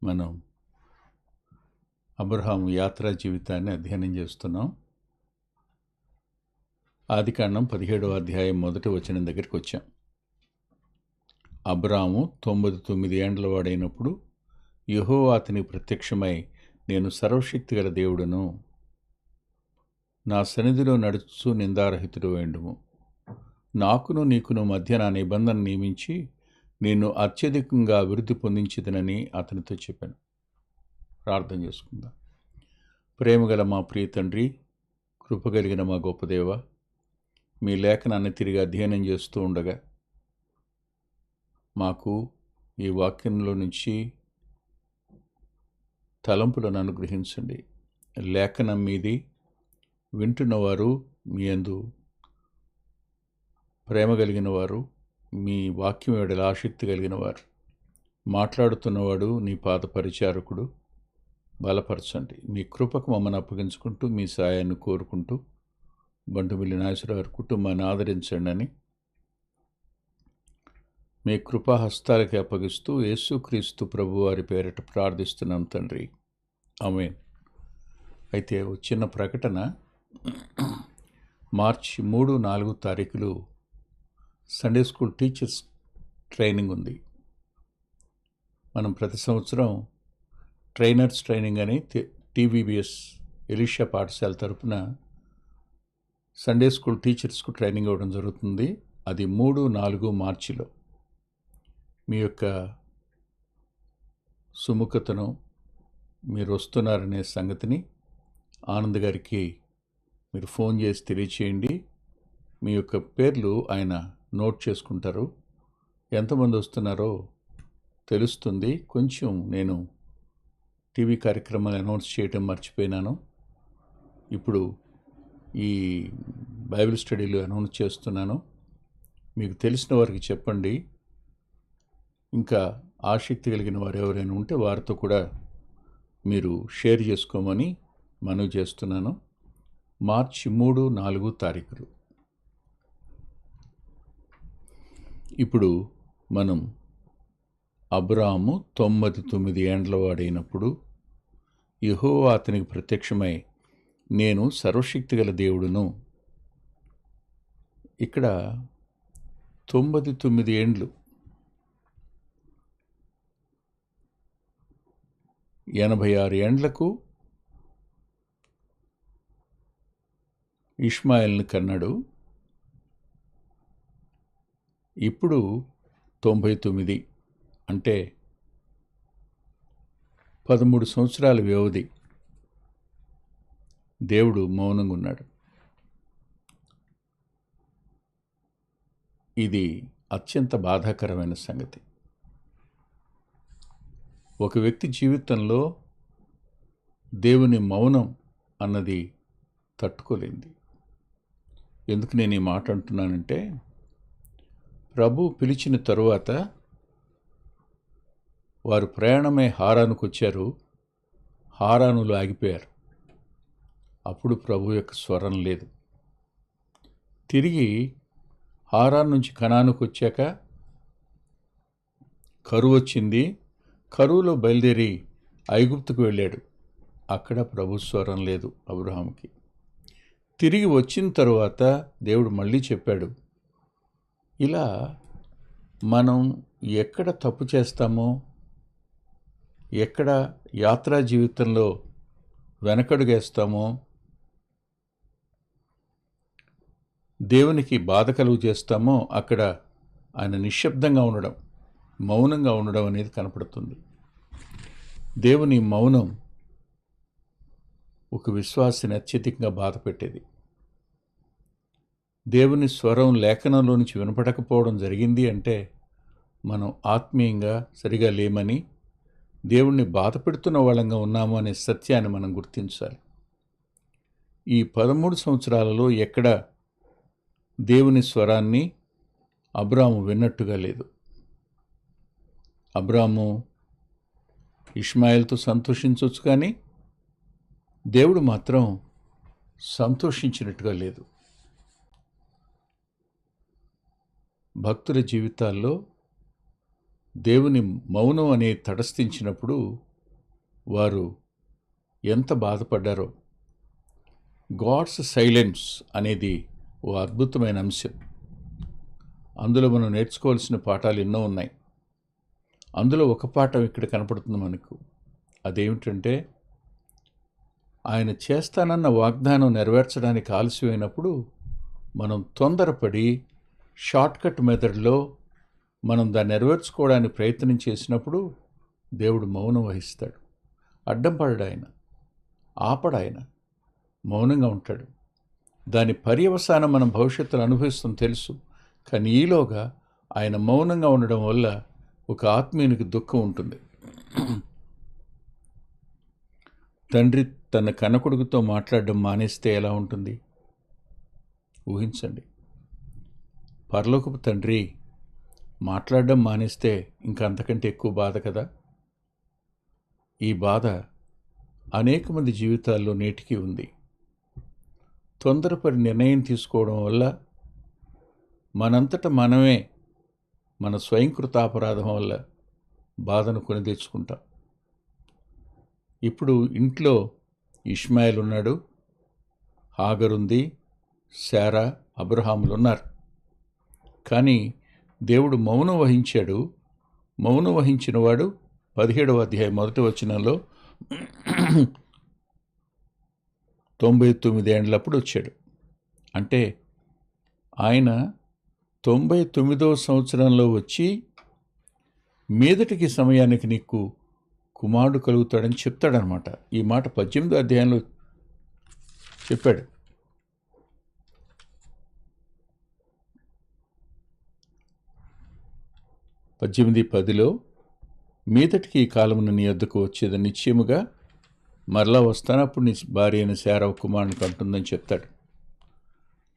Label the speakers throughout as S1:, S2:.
S1: మనం అబ్రహాము యాత్రా జీవితాన్ని అధ్యయనం చేస్తున్నాం. ఆదికాండం 17వ అధ్యాయం 1వ వచనం దగ్గరికి వచ్చాం. అబ్రాము 99 ఏండ్ల వాడైనప్పుడు యెహోవా అతనికి ప్రత్యక్షమై, నేను సర్వశక్తి గల దేవుడును, నా సన్నిధిలో నడుచు నిందారహితుడు వేండుము, నాకును నీకును మధ్య నా నిబంధన నియమించి నిన్ను అత్యధికంగా అభివృద్ధి పొందించిదనని అతనితో చెప్పాను. ప్రార్థన చేసుకుందాం. ప్రేమగల మా ప్రియ తండ్రి, కృపగలిగిన మా గొప్ప దేవ, మీ లేఖనాన్ని తిరిగి అధ్యయనం చేస్తూ ఉండగా మాకు ఈ వాక్యంలో నుంచి తలంపులను అనుగ్రహించండి. లేఖనం మీది, వింటున్నవారు మీ యందు ప్రేమ కలిగిన వారు, మీ వాక్యం ఎడల ఆసక్తి కలిగిన వారు, మాట్లాడుతున్నవాడు నీ పాద పరిచారకుడు, బలపరచండి. మీ కృపకు మమ్మల్ని అప్పగించుకుంటూ మీ సాయాన్ని కోరుకుంటూ బంటుమిల్లి నాగేశ్వరరావు కుటుంబాన్ని ఆదరించండి అని మీ కృపాహస్తాలకి అప్పగిస్తూ యేసుక్రీస్తు ప్రభువారి పేరిట ప్రార్థిస్తున్నాం తండ్రి, ఆమేన్. అయితే ఒక చిన్న ప్రకటన. మార్చి 3, 4 తారీఖులు సండే స్కూల్ టీచర్స్ ట్రైనింగ్ ఉంది. మనం ప్రతి సంవత్సరం ట్రైనర్స్ ట్రైనింగ్ అని టీవీబీఎస్ ఎలీషా పాఠశాల తరపున సండే స్కూల్ టీచర్స్కు ట్రైనింగ్ ఇవ్వడం జరుగుతుంది. అది 3, 4 మార్చిలో. మీ యొక్క సుముఖతను, మీరు వస్తున్నారనే సంగతిని ఆనంద్ గారికి మీరు ఫోన్ చేసి తెలియచేయండి. మీ యొక్క పేర్లు ఆయన నోట్ చేసుకుంటారు. ఎంతమంది వస్తున్నారో తెలుస్తుంది. కొంచెం నేను టీవీ కార్యక్రమాలు అనౌన్స్ చేయటం మర్చిపోయినాను. ఇప్పుడు ఈ బైబిల్ స్టడీలు అనౌన్స్ చేస్తున్నాను. మీకు తెలిసిన వారికి చెప్పండి. ఇంకా ఆసక్తి కలిగిన వారు ఎవరైనా ఉంటే వారితో కూడా మీరు షేర్ చేసుకోమని మనవి చేస్తున్నాను. మార్చి 3, 4 తారీఖులు. ఇప్పుడు మనం అబ్రాము 99 ఏండ్ల వాడైనప్పుడు యెహోవా అతనికి ప్రత్యక్షమై, నేను సర్వశక్తి గల దేవుడును. ఇక్కడ 99 ఏండ్లు, 86 ఏండ్లకు ఇష్మాయేల్ని కన్నాడు. ఇప్పుడు 99 అంటే 13 సంవత్సరాల వ్యవధి. దేవుడు మౌనంగా ఉన్నాడు. ఇది అత్యంత బాధాకరమైన సంగతి. ఒక వ్యక్తి జీవితంలో దేవుని మౌనం అన్నది తట్టుకోలేంది. ఎందుకు నేను ఈ మాట అంటున్నానంటే, ప్రభు పిలిచిన తరువాత వారు ప్రయాణమై హారానుకు వచ్చారు. హారానులో ఆగిపోయారు. అప్పుడు ప్రభు యొక్క స్వరం లేదు. తిరిగి హారాన్ నుంచి కనానుకు వచ్చాక కరువు వచ్చింది. కరువులో బయలుదేరి ఐగుప్తుకు వెళ్ళాడు. అక్కడ ప్రభు స్వరం లేదు అబ్రహాముకి. తిరిగి వచ్చిన తరువాత దేవుడు మళ్ళీ చెప్పాడు. ఇలా మనం ఎక్కడ తప్పు చేస్తామో, ఎక్కడ యాత్రా జీవితంలో వెనకడుగేస్తామో, దేవునికి బాధ కలుగు చేస్తామో అక్కడ ఆయన నిశ్శబ్దంగా ఉండడం, మౌనంగా ఉండడం అనేది కనపడుతుంది. దేవుని మౌనం ఒక విశ్వాసిని అత్యధికంగా బాధ పెట్టేది. దేవుని స్వరం లేఖనంలో నుంచి వినపడకపోవడం జరిగింది అంటే మనం ఆత్మీయంగా సరిగా లేమని, దేవుణ్ణి బాధ పెడుతున్న వాళ్ళంగా ఉన్నాము అనే సత్యాన్ని మనం గుర్తించాలి. ఈ 13 సంవత్సరాలలో ఎక్కడ దేవుని స్వరాన్ని అబ్రాము విన్నట్టుగా లేదు. అబ్రాము ఇష్మాయేల్తో సంతోషించవచ్చు, కానీ దేవుడు మాత్రం సంతోషించినట్టుగా లేదు. భక్తుల జీవితాల్లో దేవుని మౌనం అనే తటస్థించినప్పుడు వారు ఎంత బాధపడ్డారో. గాడ్స్ సైలెన్స్ అనేది ఓ అద్భుతమైన అంశం. అందులో మనం నేర్చుకోవాల్సిన పాఠాలు ఎన్నో ఉన్నాయి. అందులో ఒక పాఠం ఇక్కడ కనపడుతుంది మనకు. అదేమిటంటే, ఆయన చేస్తానన్న వాగ్దానం నెరవేర్చడానికి ఆలస్యమైనప్పుడు మనం తొందరపడి షార్ట్కట్ మెథడ్లో మనం దాన్ని నెరవేర్చుకోవడానికి ప్రయత్నం చేసినప్పుడు దేవుడు మౌనం వహిస్తాడు. అడ్డం పడడు ఆయన, ఆపడాయన, మౌనంగా ఉంటాడు. దాని పర్యవసానం మనం భవిష్యత్తులో అనుభవిస్తాం తెలుసు. కానీ ఈలోగా ఆయన మౌనంగా ఉండడం వల్ల ఒక ఆత్మీయునికి దుఃఖం ఉంటుంది. తండ్రి తన కన్నకొడుకుతో మాట్లాడడం మానేస్తే ఎలా ఉంటుంది ఊహించండి. పరలోకపు తండ్రి మాట్లాడడం మానేస్తే ఇంకా అంతకంటే ఎక్కువ బాధ కదా. ఈ బాధ అనేక మంది జీవితాల్లో నేటికి ఉంది. తొందరపడి నిర్ణయం తీసుకోవడం వల్ల మనంతట మనమే మన స్వయంకృతాపరాధం వల్ల బాధను కొని తెచ్చుకుంటాం. ఇప్పుడు ఇంట్లో ఇష్మాయిల్ ఉన్నాడు, హాగరుంది, శారా, అబ్రహాములు ఉన్నారు. కానీ దేవుడు మౌనం వహించాడు. మౌనం వహించిన వాడు 17వ అధ్యాయం 1వ వచనంలో 99 ఏండ్లప్పుడు వచ్చాడు. అంటే ఆయన 99వ సంవత్సరంలో వచ్చి మీదటికి సమయానికి నీకు కుమారుడు కలుగుతాడని చెప్తాడనమాట. ఈ మాట 18వ అధ్యాయంలో చెప్పాడు. పద్దెనిమిది 10లో మీదటికి ఈ కాలమున నీ వద్దకు వచ్చేదని నిశ్చయముగా మరలా వస్తాను, అప్పుడు నీ భార్య అయిన శారా కుమారునికి అంటుందని చెప్తాడు.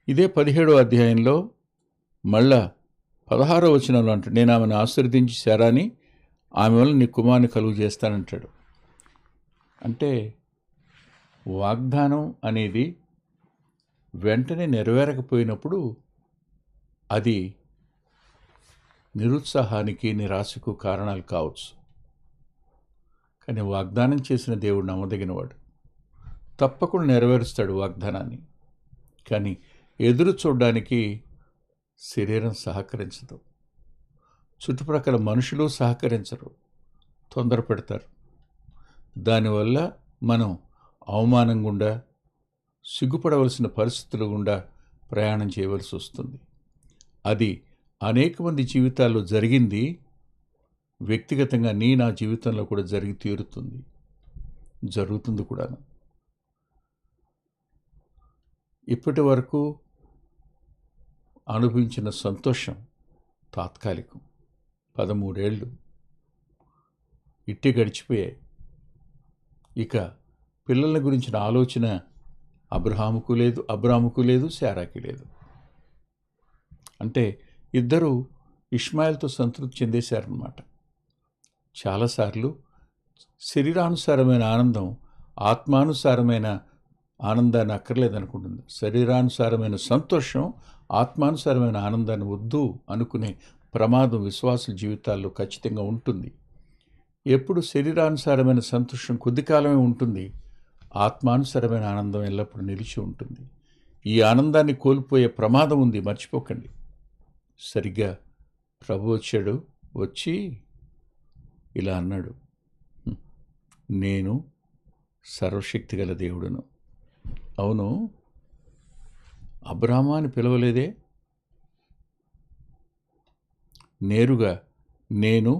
S1: ఇదే 17వ అధ్యాయంలో మళ్ళా 16వ వచనంలో అంటాడు, నేను ఆమెను ఆశీర్వదించి శారాని ఆమె వల్ల నీ కుమారుని కలుగు చేస్తానంటాడు. అంటే వాగ్దానం అనేది వెంటనే నెరవేరకపోయినప్పుడు అది నిరుత్సాహానికి, నిరాశకు కారణాలు కావచ్చు. కానీ వాగ్దానం చేసిన దేవుడు నమ్మదగినవాడు, తప్పకుండా నెరవేరుస్తాడు వాగ్దానాన్ని. కానీ ఎదురు చూడడానికి శరీరం సహకరించదు, చుట్టుప్రక్కల మనుషులు సహకరించరు, తొందర పెడతారు. దానివల్ల మనం అవమానం గుండా, సిగ్గుపడవలసిన పరిస్థితులు గుండా ప్రయాణం చేయవలసి వస్తుంది. అది అనేక మంది జీవితాల్లో జరిగింది. వ్యక్తిగతంగా నా జీవితంలో కూడా జరిగి తీరుతుంది, జరుగుతుంది కూడా. ఇప్పటి వరకు అనుభవించిన సంతోషం తాత్కాలికం. 13 ఏళ్ళు ఇట్టే గడిచిపోయాయి. ఇక పిల్లల గురించిన ఆలోచన అబ్రాముకు లేదు, శారాకి లేదు. అంటే ఇద్దరూ ఇష్మాయిల్తో సంతృప్తి చెందేశారన్నమాట. చాలాసార్లు శరీరానుసారమైన ఆనందం ఆత్మానుసారమైన ఆనందాన్ని అక్కర్లేదనుకుంటుంది. శరీరానుసారమైన సంతోషం ఆత్మానుసారమైన ఆనందాన్ని వద్దు అనుకునే ప్రమాదం విశ్వాసుల జీవితాల్లో ఖచ్చితంగా ఉంటుంది. ఎప్పుడు శరీరానుసారమైన సంతోషం కొద్ది కాలమే ఉంటుంది, ఆత్మానుసారమైన ఆనందం ఎల్లప్పుడూ నిలిచి ఉంటుంది. ఈ ఆనందాన్ని కోల్పోయే ప్రమాదం ఉంది, మర్చిపోకండి. సరిగ్గా ప్రభు వచ్చాడు, వచ్చి ఇలా అన్నాడు, నేను సర్వశక్తి గల దేవుడును. అవును, అబ్రామా అని పిలవలేదే? నేరుగా నేను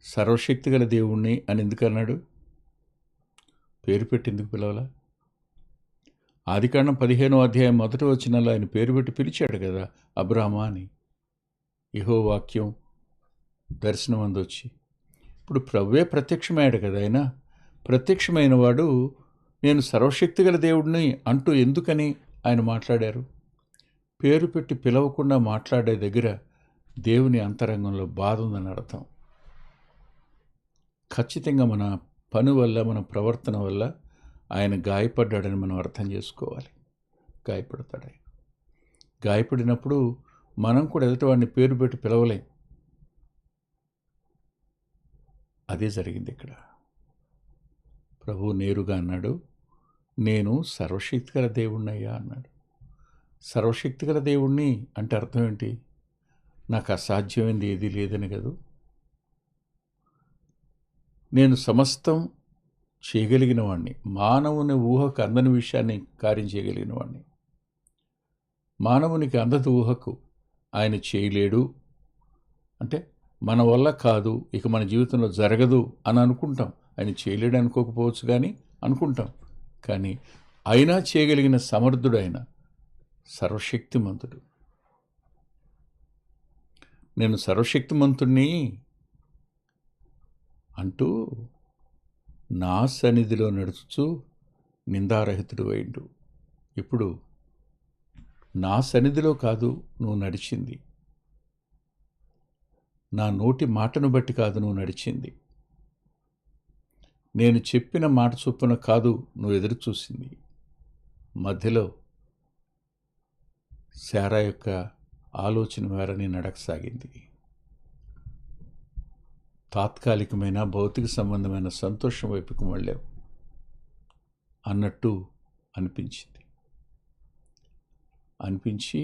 S1: సర్వశక్తి గల దేవుణ్ణి అని ఎందుకు అన్నాడు? పేరు పెట్టి ఎందుకు పిలవాలా? ఆదికాండం 15వ అధ్యాయం 1వ వచనంలో ఆయన పేరు పెట్టి పిలిచాడు కదా, అబ్రామా అని. యెహోవా వాక్యం దర్శనం అందొచ్చి ఇప్పుడు ప్రభువే ప్రత్యక్షమయ్యాడు కదా. ఆయన ప్రత్యక్షమైన వాడు నేను సర్వశక్తి గల దేవుడిని అంటూ ఎందుకని ఆయన మాట్లాడారు? పేరు పెట్టి పిలవకుండా మాట్లాడే దగ్గర దేవుని అంతరంగంలో బాధ ఉందని అర్థం. ఖచ్చితంగా మన పని వల్ల, మన ప్రవర్తన వల్ల ఆయన గాయపడ్డాడని మనం అర్థం చేసుకోవాలి. గాయపడతాడు ఆయన. గాయపడినప్పుడు మనం కూడా ఎదుటివాడిని పేరు పెట్టి పిలవలేం. అదే జరిగింది ఇక్కడ. ప్రభువు నేరుగా అన్నాడు, నేను సర్వశక్తిగల దేవుణ్ణయ్యా అన్నాడు. సర్వశక్తిగల దేవుణ్ణి అంటే అర్థం ఏంటి? నాకు అసాధ్యమైంది ఏదీ లేదని కదూ. నేను సమస్తం చేయగలిగిన వాడిని, మానవుని ఊహకు అందని విషయాన్ని కార్యం చేయగలిగిన వాడిని. మానవునికి అందదు ఊహకు, ఆయన చేయలేడు అంటే మన వల్ల కాదు, ఇక మన జీవితంలో జరగదు అని అనుకుంటాం. ఆయన చేయలేడు అనుకోకపోవచ్చు, కానీ అనుకుంటాం. కానీ అయినా చేయగలిగిన సమర్థుడు ఆయన, సర్వశక్తిమంతుడు. నేను సర్వశక్తిమంతుణ్ణి అంటూ నా సన్నిధిలో నడుచుచు నిందారహితుడు అయిండు. ఇప్పుడు నా సన్నిధిలో కాదు నువ్వు నడిచింది, నా నోటి మాటను బట్టి కాదు నువ్వు నడిచింది, నేను చెప్పిన మాట చొప్పున కాదు నువ్వు ఎదురు చూసింది. మధ్యలో శారా యొక్క ఆలోచన మేర నీ నడకసాగింది. తాత్కాలికమైన భౌతిక సంబంధమైన సంతోషం వైపుకు వెళ్ళావు అన్నట్టు అనిపించి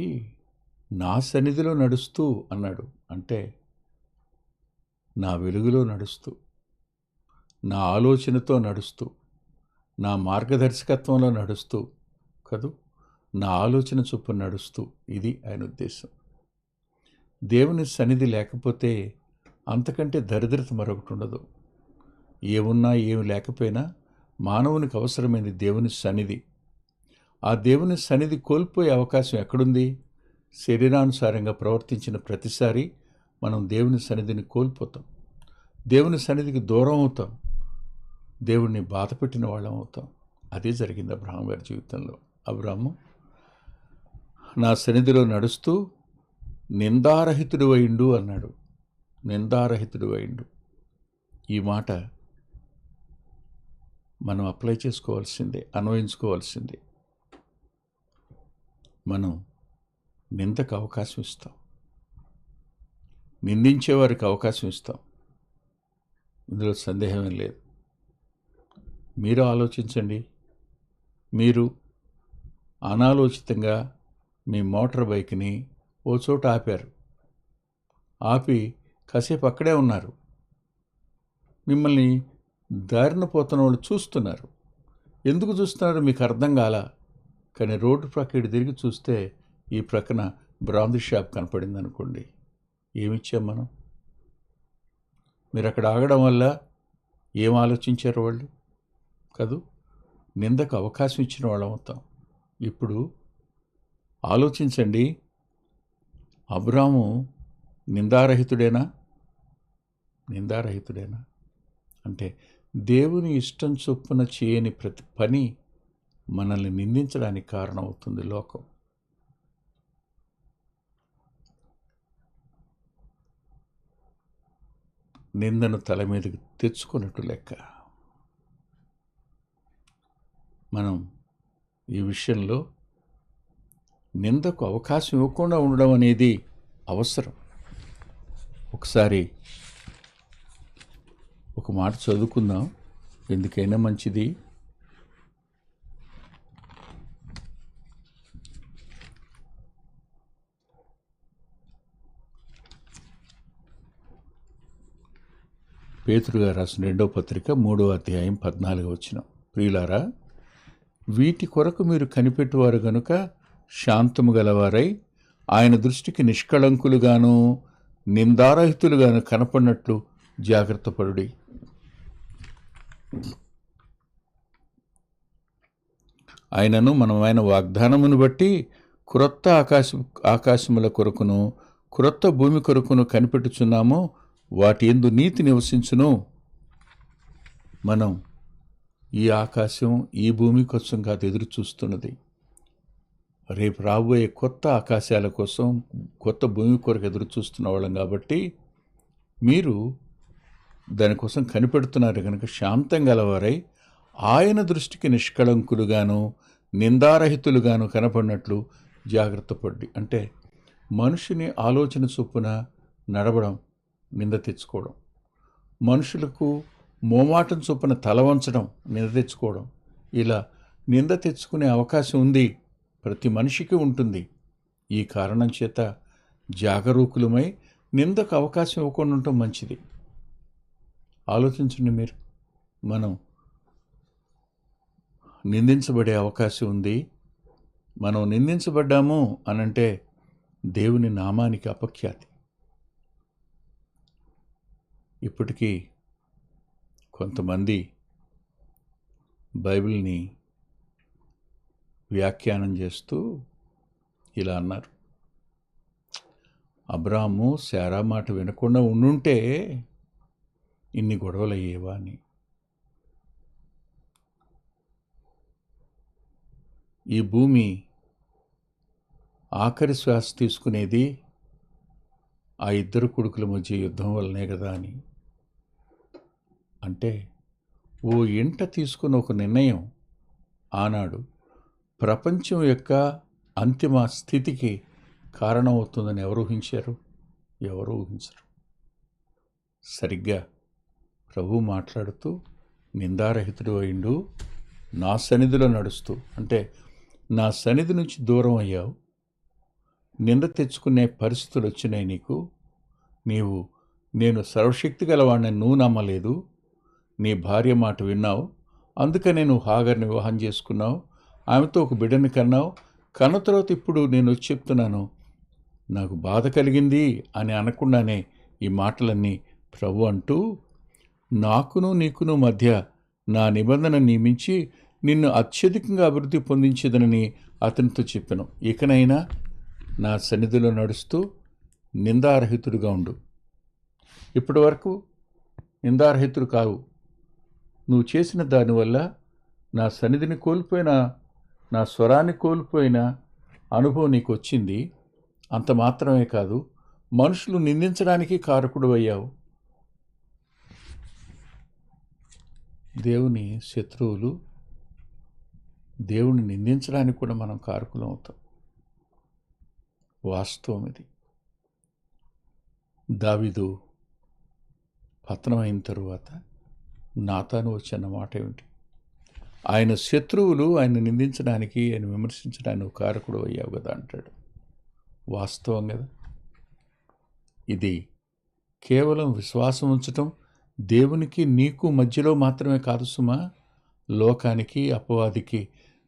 S1: నా సన్నిధిలో నడుస్తూ అన్నాడు. అంటే నా వెలుగులో నడుస్తూ, నా ఆలోచనతో నడుస్తూ, నా మార్గదర్శకత్వంలో నడుస్తూ కదూ, నా ఆలోచన చొప్పున నడుస్తూ, ఇది ఆయన ఉద్దేశం. దేవుని సన్నిధి లేకపోతే అంతకంటే దరిద్రత మరొకటి ఉండదు. ఏమున్నా ఏమి లేకపోయినా మానవునికి అవసరమైంది దేవుని సన్నిధి. ఆ దేవుని సన్నిధి కోల్పోయే అవకాశం ఎక్కడుంది? శరీరానుసారంగా ప్రవర్తించిన ప్రతిసారి మనం దేవుని సన్నిధిని కోల్పోతాం, దేవుని సన్నిధికి దూరం అవుతాం, దేవుణ్ణి బాధపెట్టిన వాళ్ళం అవుతాం. అదే జరిగింది అబ్రహాం గారి జీవితంలో. అబ్రహాము నా సన్నిధిలో నడుస్తూ నిందారహితుడు అయిండు అన్నాడు. నిందారహితుడు అయిండు. ఈ మాట మనం అప్లై చేసుకోవాల్సిందే, అన్వయించుకోవాల్సిందే. మనం నిందకు అవకాశం ఇస్తాం, నిందించేవారికి అవకాశం ఇస్తాం, ఇందులో సందేహమే లేదు. మీరు ఆలోచించండి. మీరు అనాలోచితంగా మీ మోటార్ బైక్ని ఓ చోట ఆపారు, ఆపి కాసేపు అక్కడే ఉన్నారు. మిమ్మల్ని దారిన పోతున్న వాళ్ళు చూస్తున్నారు. ఎందుకు చూస్తున్నారు మీకు అర్థం కాల. కానీ రోడ్డు ప్రక్క ఇటు తిరిగి చూస్తే ఈ ప్రక్కన బ్రాందీ షాప్ కనపడింది అనుకోండి, ఏమిచ్చాం మనం? మీరు అక్కడ ఆగడం వల్ల ఏం ఆలోచించారు వాళ్ళు కదూ? నిందకు అవకాశం ఇచ్చిన వాళ్ళం అవుతాం. ఇప్పుడు ఆలోచించండి, అబ్రాము నిందారహితుడేనా? నిందారహితుడేనా అంటే దేవుని ఇష్టం చొప్పున చేయని ప్రతి పని మనల్ని నిందించడానికి కారణమవుతుంది లోకం. నిందను తల మీదకి తెచ్చుకున్నట్టు లెక్క. మనం ఈ విషయంలో నిందకు అవకాశం ఇవ్వకుండా ఉండడం అనేది అవసరం. ఒకసారి ఒక మాట చదువుకుందాం, ఎందుకైనా మంచిది. పేతురు గారు రాసిన 2వ పత్రిక 3వ అధ్యాయం 14వ వచనం. ప్రియులారా, వీటి కొరకు మీరు కనిపెట్టువారు గనుక శాంతము గలవారై ఆయన దృష్టికి నిష్కళంకులుగాను నిందారహితులుగాను కనపడినట్లు జాగ్రత్త పడుడి. ఆయనను మనమైన వాగ్దానమును బట్టి క్రొత్త ఆకాశముల కొరకును క్రొత్త భూమి కొరకును కనిపెట్టుచున్నాము, వాటి యందు నీతి నివసించును. మనం ఈ ఆకాశం ఈ భూమి కోసం కాదు ఎదురు చూస్తున్నది, రేపు రాబోయే కొత్త ఆకాశాల కోసం కొత్త భూమి కొరకు ఎదురు చూస్తున్న వాళ్ళం. కాబట్టి మీరు దానికోసం కనిపెడుతున్నారు కనుక శాంతం గలవారై ఆయన దృష్టికి నిష్కళంకులుగాను నిందారహితులుగాను కనపడినట్లు జాగ్రత్త పడి. అంటే మనుషుని ఆలోచన చొప్పున నడవడం నింద తెచ్చుకోవడం, మనుషులకు మోమాటం చొప్పున తల వంచడం, నింద తెచ్చుకోవడం, ఇలా నింద తెచ్చుకునే అవకాశం ఉంది, ప్రతి మనిషికి ఉంటుంది. ఈ కారణం చేత జాగరూకులమై నిందకు అవకాశం ఇవ్వకుండా ఉండటం మంచిది. ఆలోచించండి మీరు, మనం నిందించబడే అవకాశం ఉంది. మనం నిందించబడ్డాము అనంటే దేవుని నామానికి అపఖ్యాతి. ఇప్పటికీ కొంతమంది బైబిల్ని వ్యాఖ్యానం చేస్తూ ఇలా అన్నారు, అబ్రాము శారా మాట వినకుండా ఉండుంటే ఇన్ని గొడవలు అయ్యేవా అని. ఈ భూమి ఆఖరి శ్వాస తీసుకునేది ఆ ఇద్దరు కొడుకుల మధ్య యుద్ధం వల్లనే కదా అని. అంటే ఓ ఇంట తీసుకున్న ఒక నిర్ణయం ఆనాడు ప్రపంచం యొక్క అంతిమ స్థితికి కారణమవుతుందని ఎవరు ఊహించారు? ఎవరు ఊహించరు. సరిగ్గా ప్రభు మాట్లాడుతూ, నిందారహితుడు అయిండు, నా సన్నిధిలో నడుస్తూ, అంటే నా సన్నిధి నుంచి దూరం అయ్యావు, నింద తెచ్చుకునే పరిస్థితులు వచ్చినాయి నీకు, నేను సర్వశక్తి గలవాడిని నువ్వు నమ్మలేదు, నీ భార్య మాట విన్నావు, అందుకనే నువ్వు హాగర్ని వివాహం చేసుకున్నావు, ఆమెతో ఒక బిడ్డని కన్నావు, కన్న తర్వాత ఇప్పుడు నేను వచ్చి చెప్తున్నాను, నాకు బాధ కలిగింది అని అనకుండానే ఈ మాటలన్నీ ప్రభు అంటూ, నాకును నీకును మధ్య నా నిబంధన నియమించి నిన్ను అత్యధికంగా అభివృద్ధి పొందించేదనని అతనితో చెప్పాను. ఇకనైనా నా సన్నిధిలో నడుస్తూ నిందారహితుడుగా ఉండు. ఇప్పటి వరకు నిందారహితుడు కావు. నువ్వు చేసిన దానివల్ల నా సన్నిధిని కోల్పోయిన, నా స్వరాన్ని కోల్పోయిన అనుభవం నీకు వచ్చింది. అంత మాత్రమే కాదు, మనుషులు నిందించడానికి కారకుడు అయ్యావు. దేవుని శత్రువులు దేవుని నిందించడానికి కూడా మనం కారకులం అవుతాం. వాస్తవం ఇది. దావీదు పతనమైన తరువాత నాతాను వచ్చిన మాట ఏమిటి? ఆయన శత్రువులు ఆయన నిందించడానికి, ఆయన విమర్శించడానికి కారకుడు అయ్యావు కదా అంటాడు. వాస్తవం కదా. ఇది కేవలం విశ్వాసం ఉంచటం దేవునికి నీకు మధ్యలో మాత్రమే కాదు సుమా, లోకానికి, అపవాదికి,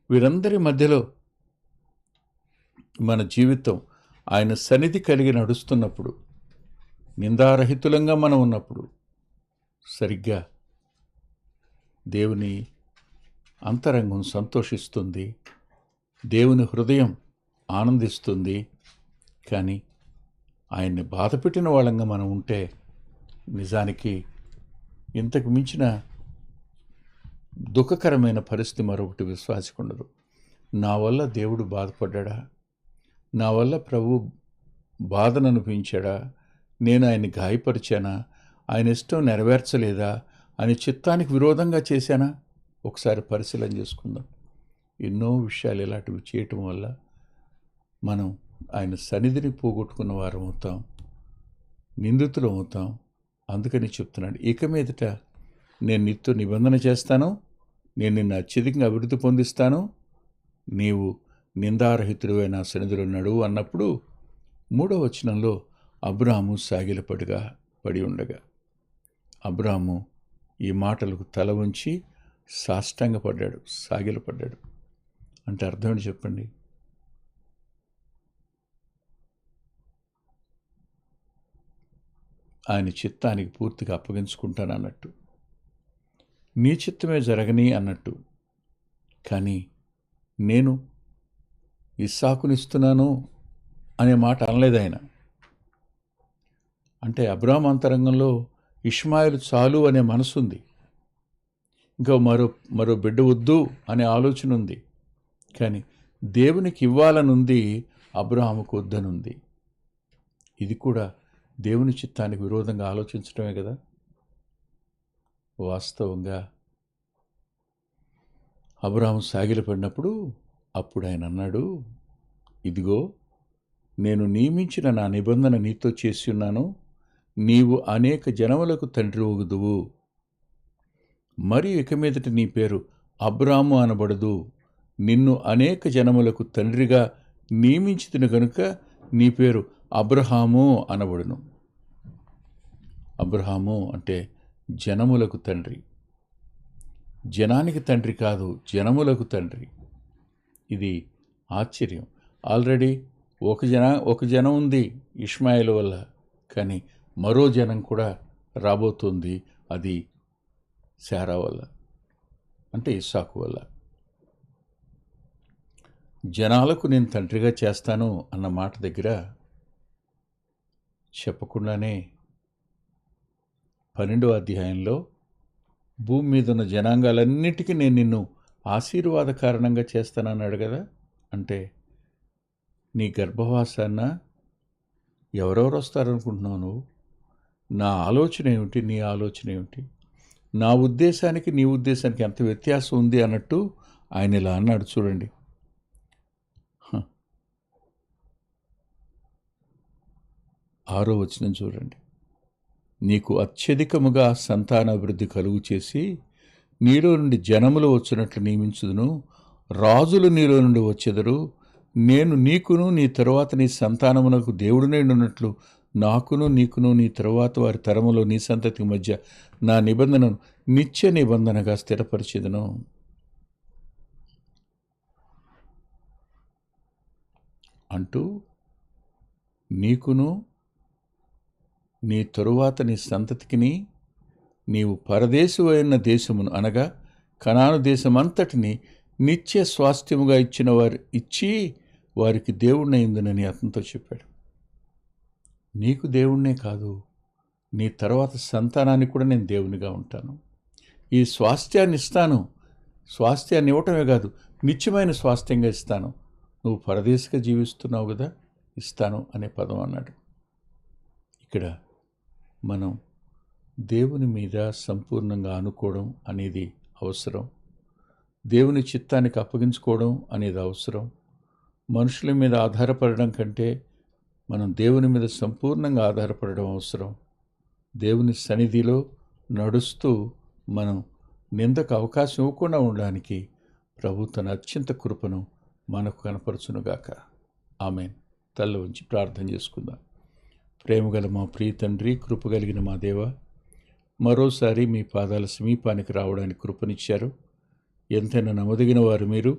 S1: వీరందరి మధ్యలో మన జీవితం ఆయన సన్నిధి కలిగి నడుస్తున్నప్పుడు, నిందారహితులంగా మనం ఉన్నప్పుడు, సరిగ్గా దేవుని అంతరంగం సంతోషిస్తుంది, దేవుని హృదయం ఆనందిస్తుంది. కానీ ఆయన్ని బాధపెట్టిన వాళ్ళంగా మనం ఉంటే నిజానికి ఇంతకు మించిన దుఃఖకరమైన పరిస్థితి మరొకటి విశ్వాసికి ఉండదు. నా వల్ల దేవుడు బాధపడ్డా, నా వల్ల ప్రభు బాధను అనిపించాడా, నేను ఆయన్ని గాయపరిచానా, ఆయన ఇష్టం నెరవేర్చలేదా అని చిత్తానికి విరోధంగా చేశానా? ఒకసారి పరిశీలన చేసుకుందాం. ఎన్నో విషయాలు ఇలాంటివి చేయటం వల్ల మనం ఆయన సన్నిధిని పోగొట్టుకున్న వారం అవుతాం, నిందితులు అవుతాం. అందుకని చెప్తున్నాడు, ఇక మీదట నేను నీతో నిబంధన చేస్తాను, నేను నిన్ను అత్యధికంగా అభివృద్ధి పొందిస్తాను, నీవు నిందారహితుడివై నా సన్నిధిలో నడువు అన్నప్పుడు 3వ వచనంలో అబ్రాము సాగిలపడిగా పడి ఉండగా, అబ్రాము ఈ మాటలకు తల ఉంచి సాష్టాంగపడ్డాడు, సాగిలపడ్డాడు. అంటే అర్థం ఏంటి చెప్పండి? ఆయన చిత్తానికి పూర్తిగా అప్పగించుకుంటానన్నట్టు, నీ చిత్తమే జరగని అన్నట్టు. కానీ నేను ఇస్సాకునిస్తున్నాను అనే మాట అనలేదు ఆయన. అంటే అబ్రాహాము అంతరంగంలో ఇష్మాయిలు చాలు అనే మనసు ఉంది, ఇంకా మరో బిడ్డ వద్దు అనే ఆలోచన ఉంది. కానీ దేవునికి ఇవ్వాలనుంది, అబ్రాహాముకు వద్దనుంది. ఇది కూడా దేవుని చిత్తానికి విరోధంగా ఆలోచించడమే కదా. వాస్తవంగా అబ్రాహాము సాగిలపడినప్పుడు అప్పుడు ఆయన అన్నాడు, ఇదిగో నేను నియమించిన నా నిబంధన నీతో చేసి ఉన్నాను, నీవు అనేక జనములకు తండ్రి ఒగుదువు. మరియు ఇక మీదట నీ పేరు అబ్రాము అనబడదు, నిన్ను అనేక జనములకు తండ్రిగా నియమించితిని గనుక నీ పేరు అబ్రహాము అనబడును. అబ్రహాము అంటే జనములకు తండ్రి. జనానికి తండ్రి కాదు, జనములకు తండ్రి. ఇది ఆశ్చర్యం. ఆల్రెడీ ఒక జనం ఉంది ఇష్మాయేలు వల్ల, కానీ మరో జనం కూడా రాబోతుంది. అది శారా వల్ల, అంటే ఇస్సాకు వల్ల. జనాలకు నేను తండ్రిగా చేస్తాను అన్న మాట దగ్గర చెప్పకుండానే 12వ అధ్యాయంలో భూమి మీద ఉన్న జనాంగాలన్నిటికీ నేను నిన్ను ఆశీర్వాద కారణంగా చేస్తానన్నాడు కదా. అంటే నీ గర్భవాసాన్న ఎవరెవరు వస్తారనుకుంటున్నావు నువ్వు? నా ఆలోచన ఏమిటి, నీ ఆలోచన ఏమిటి? నా ఉద్దేశానికి నీ ఉద్దేశానికి ఎంత వ్యత్యాసం ఉంది అన్నట్టు ఆయన ఇలా అన్నాడు. చూడండి, 6వ వచనం చూడండి. నీకు అత్యధికముగా సంతానాభివృద్ధి కలుగు చేసి నీలో నుండి జనములు వచ్చినట్లు నియమించుదును, రాజులు నీలో నుండి వచ్చెదరు. నేను నీకును నీ తరువాత నీ సంతానమునకు దేవుడినై ఉన్నట్లు నాకును నీకును నీ తరువాత వారి తరములో నీ సంతతి మధ్య నా నిబంధనను నిత్య నిబంధనగా స్థిరపరిచెదను. అంటూ నీకును నీ తరువాత నీ సంతతికిని నీవు పరదేశమైన దేశమును అనగా కనాను దేశమంతటిని నిత్య స్వాస్థ్యముగా ఇచ్చి వారికి దేవుణ్ణయిందునని అతనితో చెప్పాడు. నీకు దేవుణ్ణే కాదు, నీ తర్వాత సంతానానికి కూడా నేను దేవునిగా ఉంటాను. ఈ స్వాస్థ్యాన్ని ఇస్తాను. స్వాస్థ్యాన్ని ఇవ్వటమే కాదు, నిత్యమైన స్వాస్థ్యంగా ఇస్తాను. నువ్వు పరదేశిగా జీవిస్తున్నావు కదా, ఇస్తాను అనే పదం అన్నాడు. ఇక్కడ మనం దేవుని మీద సంపూర్ణంగా అనుకోవడం అనేది అవసరం. దేవుని చిత్తానికి అప్పగించుకోవడం అనేది అవసరం. మనుషుల మీద ఆధారపడడం కంటే మనం దేవుని మీద సంపూర్ణంగా ఆధారపడడం అవసరం. దేవుని సన్నిధిలో నడుస్తూ మనం నిందకు అవకాశం ఇవ్వకుండా ఉండడానికి ప్రభు తన అత్యంత కృపను మనకు కనపరచునుగాక. ఆమేన్. తల్ల ఉంచి ప్రార్థన చేసుకుందాం. ప్రేమగల మా ప్రియ తండ్రి, కృపగలిగిన మా దేవ, మరోసారి మీ పాదాల సమీపానికి రావడానికి కృపనిచ్చారు. ఎంతైనా నమ్మదగిన వారు మీరు.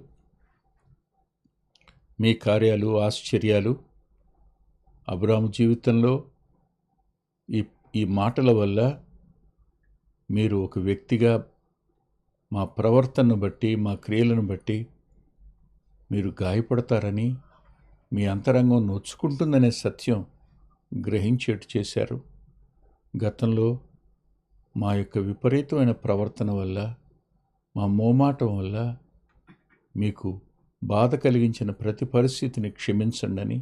S1: మీ కార్యాలు, ఆశ్చర్యాలు అబ్రాహాము జీవితంలో ఈ మాటల వల్ల మీరు ఒక వ్యక్తిగా మా ప్రవర్తనను బట్టి, మా క్రియలను బట్టి మీరు గాయపడతారని, మీ అంతరంగం నొచ్చుకుంటుందనే సత్యం గ్రహించేట్టు చేశారు. గతంలో మా యొక్క విపరీతమైన ప్రవర్తన వల్ల, మా మోమాటం వల్ల మీకు బాధ కలిగించిన ప్రతి పరిస్థితిని క్షమించండి.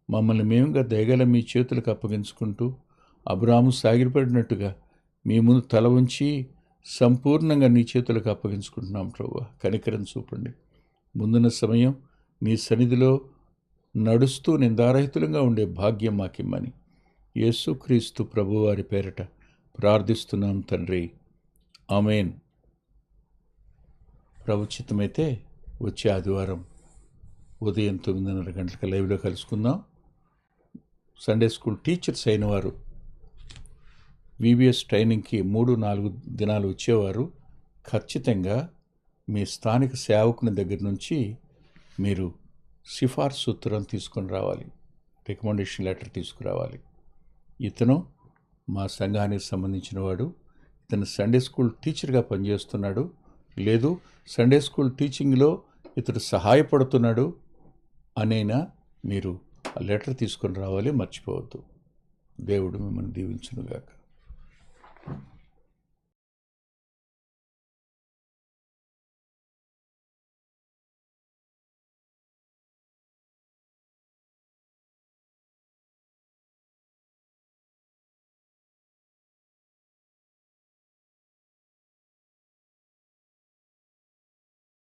S1: మమ్మల్ని మేముగా దయగల మీ చేతులకు అప్పగించుకుంటూ అబ్రాహాము సాగిపడినట్టుగా మీ ముందు తల ఉంచి సంపూర్ణంగా నీ చేతులకు అప్పగించుకుంటున్నాం. ప్రభువా, కనికరం చూపండి. ముందున్న సమయం నీ సన్నిధిలో నడుస్తూ నిందారహితులంగా ఉండే భాగ్యం మాకిమ్మని యేసుక్రీస్తు ప్రభువారి పేరట ప్రార్థిస్తున్నాం తండ్రి. ఆమేన్. ప్రభుచిత్తమైతే వచ్చే ఆదివారం ఉదయం 9:30 గంటలకు లైవ్లో కలుసుకుందాం. సండే స్కూల్ టీచర్స్ అయిన వారు VBS ట్రైనింగ్కి 3-4 దినాలు వచ్చేవారు ఖచ్చితంగా మీ స్థానిక సేవకుని దగ్గర నుంచి మీరు సిఫార్సు ఉత్తరం తీసుకొని రావాలి, రికమెండేషన్ లెటర్ తీసుకురావాలి. ఇతను మా సంఘానికి సంబంధించిన వాడు, ఇతను సండే స్కూల్ టీచర్గా పనిచేస్తున్నాడు, లేదు సండే స్కూల్ టీచింగ్లో ఇతడు సహాయపడుతున్నాడు అనేనా మీరు ఆ లెటర్ తీసుకొని రావాలి, మర్చిపోవద్దు. దేవుడు మిమ్మల్ని దీవించునుగాక.